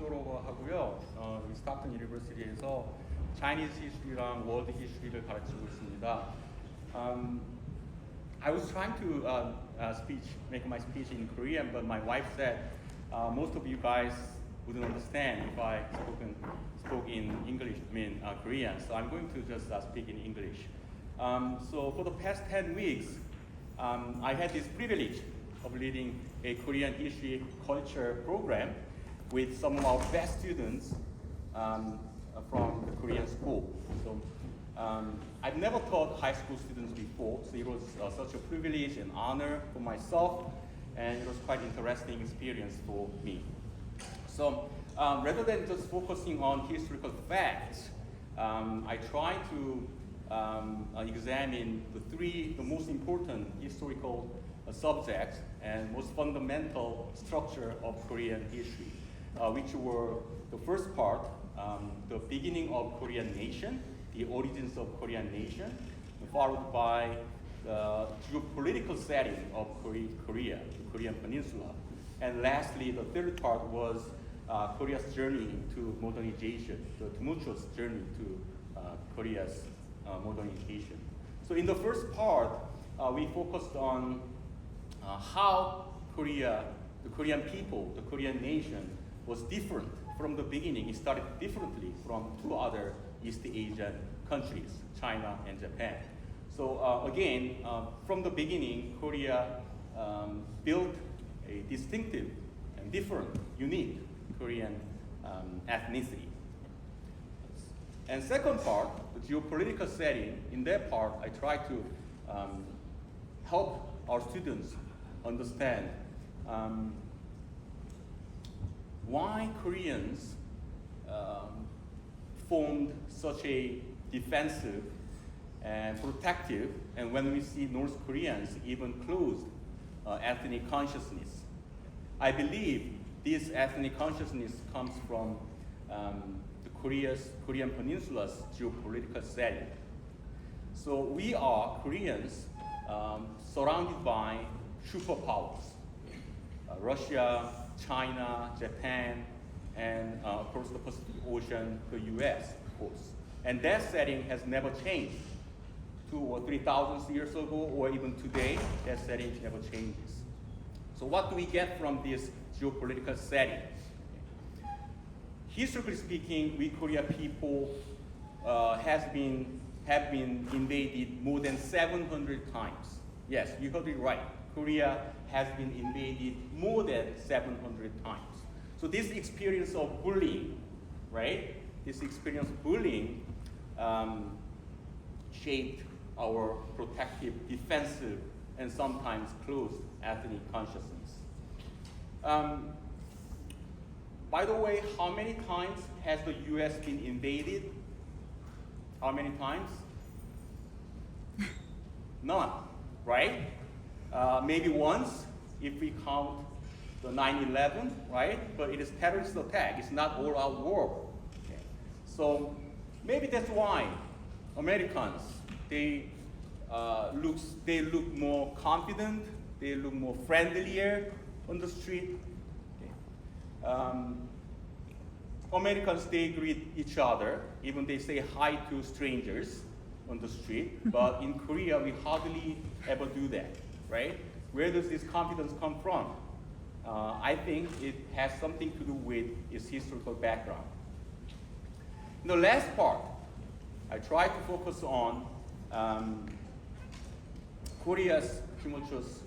김민호라고 하고요. 여기 스타튼 유니버시티에서 Chinese history랑 World history를 가르치고 있습니다. I was trying to make my speech in Korean, but my wife said most of you guys wouldn't understand if I spoke in English, Korean. So I'm going to just speak in English. So for the past 10 weeks, I had this privilege of leading a Korean history culture program with some of our best students from the Korean school. So I've never taught high school students before, so it was such a privilege and honor for myself, and it was quite interesting experience for me. So rather than just focusing on historical facts, I try to examine the most important historical subjects and most fundamental structure of Korean history, which were the first part, the beginning of Korean nation, the origins of Korean nation, followed by the geopolitical setting of Korea, the Korean peninsula. And lastly, the third part was Korea's journey to modernization, the tumultuous journey to Korea's modernization. So in the first part, we focused on how Korea, the Korean people, the Korean nation was different from the beginning. It started differently from two other East Asian countries, China and Japan. So again, from the beginning, Korea built a distinctive and different, unique Korean ethnicity. And second part, the geopolitical setting, in that part, I try to help our students understand why Koreans formed such a defensive and protective, and when we see North Koreans, even closed ethnic consciousness. I believe this ethnic consciousness comes from the Korean Peninsula's geopolitical setting. So we are Koreans surrounded by superpowers, Russia, China, Japan, and across the Pacific Ocean, the US, of course. And that setting has never changed. 2,000 or 3,000 years ago, or even today, that setting never changes. So what do we get from this geopolitical setting? Historically speaking, we Korean people have been invaded more than 700 times. Yes, you heard it right. Korea has been invaded more than 700 times. So this experience of bullying, right? This experience of bullying shaped our protective, defensive, and sometimes closed ethnic consciousness. By the way, how many times has the US been invaded? How many times? None, right? Maybe once, if we count the 9/11, right? But it is terrorist attack. It's not all-out war. Okay. So maybe that's why Americans they look more confident. They look more friendlier on the street. Okay. Americans they greet each other, even they say hi to strangers on the street. But in Korea, we hardly ever do that, right? Where does this confidence come from? I think it has something to do with its historical background. In the last part, I try to focus on Korea's tumultuous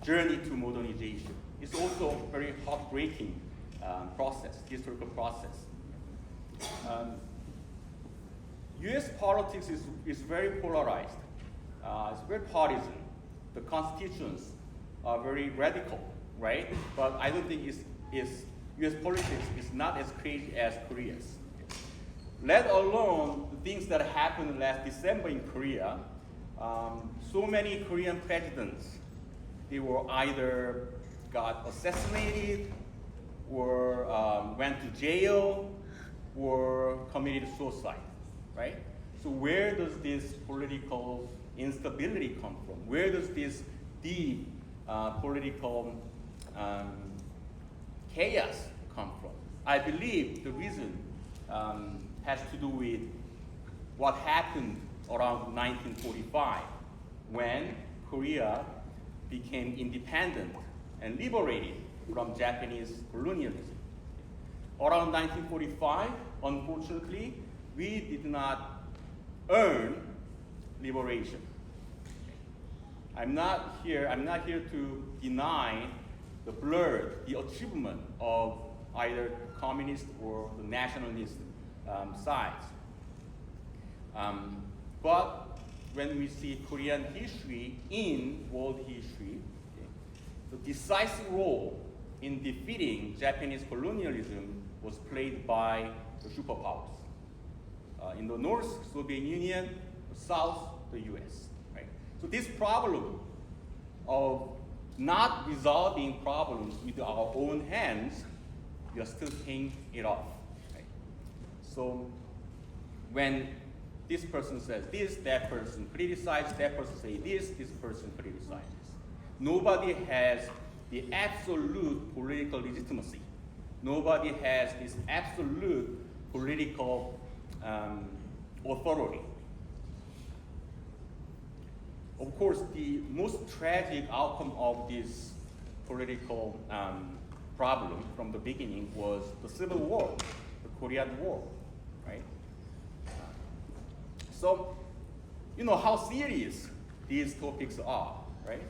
journey to modernization. It's also a very heartbreaking historical process. US politics is very polarized. It's very partisan. The constitutions are very radical, right? But I don't think US politics is not as crazy as Korea's. Let alone the things that happened last December in Korea. So many Korean presidents, they were either got assassinated, or went to jail, or committed suicide, right? So where does this political instability come from? Where does this deep political chaos come from. I believe the reason has to do with what happened around 1945 when Korea became independent and liberated from Japanese colonialism. Around 1945, unfortunately, we did not earn liberation. I'm not here to deny the achievement of either communist or the nationalist sides. But when we see Korean history in world history, the decisive role in defeating Japanese colonialism was played by the superpowers. In the north, Soviet Union; the south, the US. Right? So this problem of not resolving problems with our own hands, we are still paying it off. Right? So when this person says this, that person criticizes, that person says this person criticizes this. Nobody has the absolute political legitimacy. Nobody has this absolute political authority. Of course, the most tragic outcome of this political problem from the beginning was the Civil War, the Korean War, right? So, you know how serious these topics are, right?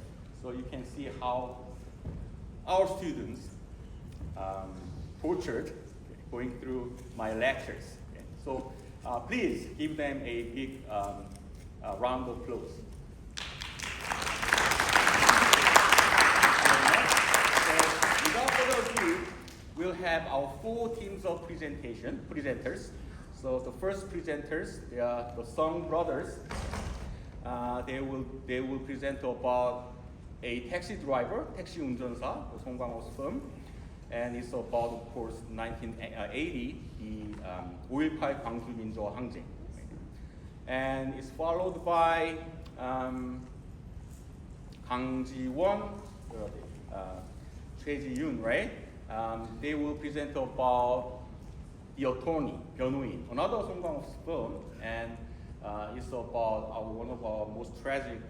So you can see how our students tortured going through my lectures. Okay? So please give them a big round of applause. So without further ado, we'll have our 4 teams of presenters. So the first presenters, they are the Song brothers. They will present about a taxi driver, 택시 운전사, the 송광호's film, and it's about, of course, 1980, the 5.18 광주 민주화 항쟁. And it's followed by Kang Ji-won, Choi Ji-yoon, right? They will present about The Attorney, 변호인, another 송광호's film, and it's about one of our most tragic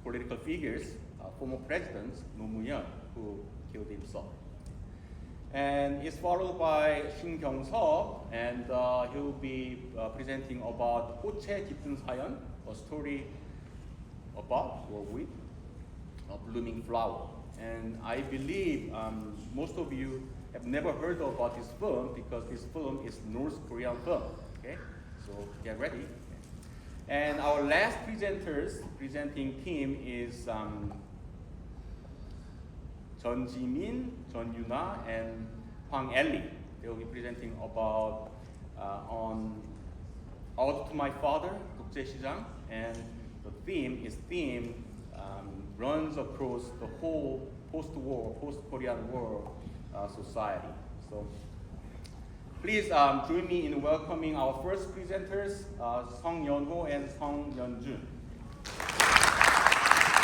political figures, former president 노무현, who killed himself. And it's followed by Shin Kyung-seo, and he will be presenting about 꽃의 짙은 사연, a story about or with a blooming flower. And I believe most of you have never heard about this film because this film is North Korean film. Okay, so get ready. And our last presenting team is Jeon Ji-min, Jeon Yuna, and Hwang Ellie. They will be presenting about on Ode to My Father, 국제시장, and the theme runs across the whole post-war, post-Korean War society. So please join me in welcoming our first presenters, Song Yeon-ho and Song Yeon-jun.